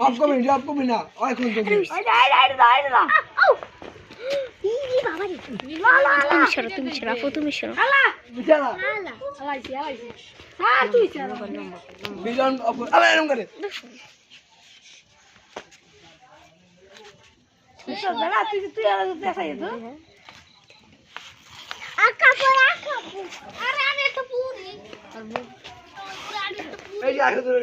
of কমি না ওই কোন তুমি তুমি সরা তুমি সরা বিছানা বিজন আরে এরকম করে তুই আর দেখাই তো আকাপড় আরে আমি তো পুরি এই যে আগে ধরে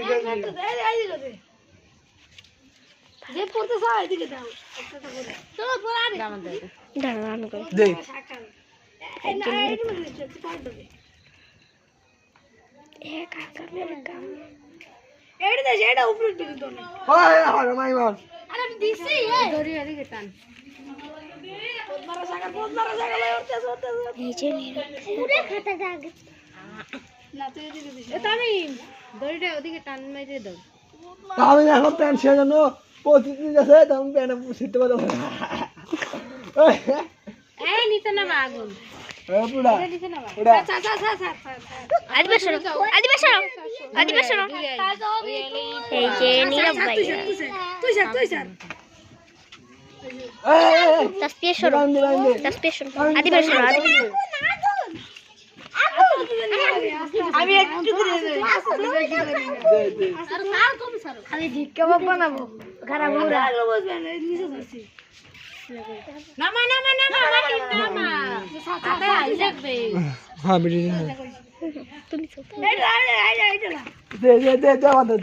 যে পড়তে চায় এদিকে দাও একটা করে তো পড়া দে দাঁড়া আমি করি দে এক আকামের কাম এড়ে দে সেটা উপরে দিকে তো না ওই আর মাই মার আরে আমি দিছি ধরি এদিকে টান পদ্মারা জায়গা লয় উঠতে এই যে নিরব পুরো খাতা দাগ না তুই এদিকে দিস এটা আমি দড়িটা ওদিকে টান মাইরে দাও আমি এখন প্যান্ট ছেড়ে জন্য প্রতিদিন আছে তখন প্যান্ট ছিটতে পারবো এই নিচে না আগুন পুরা নিচে না পুরা আদিবাসী এই যে নীরব ভাই তুই স্যার তাসপিয়ে সরো তাসপিয়ে সরো আদিবাসী আমি একটু দূরে যাই আমি ঝিটকা বানাবো খারাপ পুরা বসবেন নিচে যাচ্ছি নামা সাথে আই যাবে হ্যাঁ বিড়ি তুমি দে আমাদের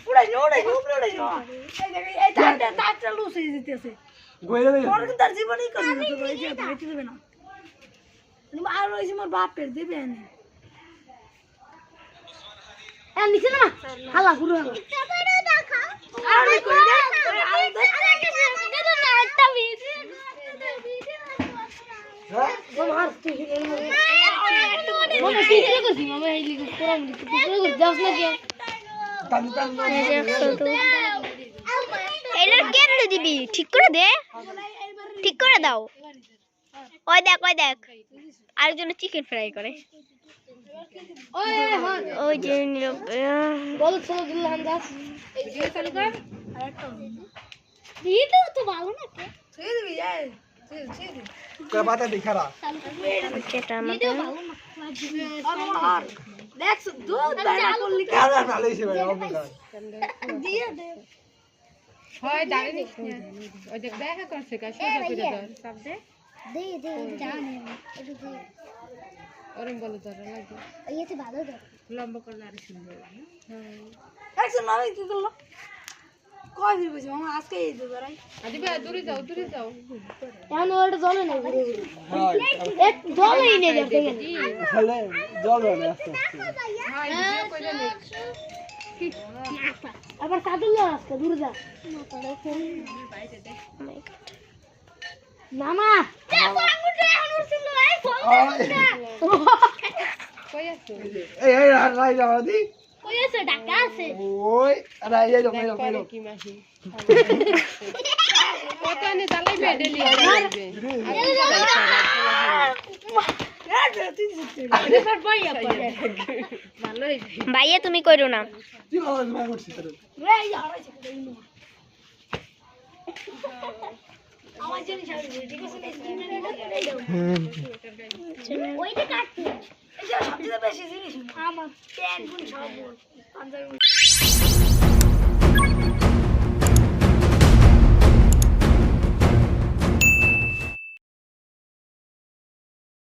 পুরা জোড়ে এই তারটা লুজ হয়ে যেতেছে গইলে দে ওর কিন্তু জীবনই করে না তো এই যে ভাইতে দেবে না আর ওই যে মোর বাপের দেবে না এ নিচে না হালা পুরো হালা আরে কই দে আরে দে না একটা ভিডিও হ্যাঁ মার তুই মনে কি করছিস মামা এই লিখে কোরআন লিখে তুই যাস না কি টান এলার কেন দিবি ঠিক করে দে ঠিক করে দাও ওই দেখ আরেকজন চিকেন ফ্রাই করে ওই যে নীরব বল চলো দিলাম দাস এই যে চালু কর আরেকটা দিতে তো ভালো না কে ছেড়ে দিবি যাই ছেড়ে দে কা বাতা দেখারা যেটা আমাদের আর দেখ দুধ দানা করলি কাদা ভালো হইছে ভাই অল্প কাজ দিয়ে দে হয় দাঁড়িয়ে ওই দেখ দেখা করছে কা সোজা করে দাও সব দে দে জানে একটু দে ওরম বলে ধরে লাগে এইতে ভালো দে লম্বা করলে আর সুন্দর একজন আমি কি করলো কই দিবি বুঝি মামা আজকে এই দে ধরাই আদি ভাই দূরে যাও এখন ওটা জলে না ঘুরে ঘুরে হ্যাঁ এক জলেই নেই দেখতে গেলে খালে জল না আস্তে হয় ভিডিও কইলে নে আবার সাদুল না আজকে দূরে যা মামা দেখো আঙ্গুরটা এখন উঠছিল এই ফোন কই আছো এই রাই যাওয়া দি কই আছে ডাকা আছে ওই রাই যাই যাও করে কি মাসি কত নে চালাই বেডলি হবে ভাইয়া তুমি কইরো না কি ভালো মা করছিস তোর আমার জিনিস আছে ঠিক আছে ওইটা কাটতে এটা সবচেয়ে বেশি জিনিস আমার প্যান্ট কোন সব পাঞ্জাবি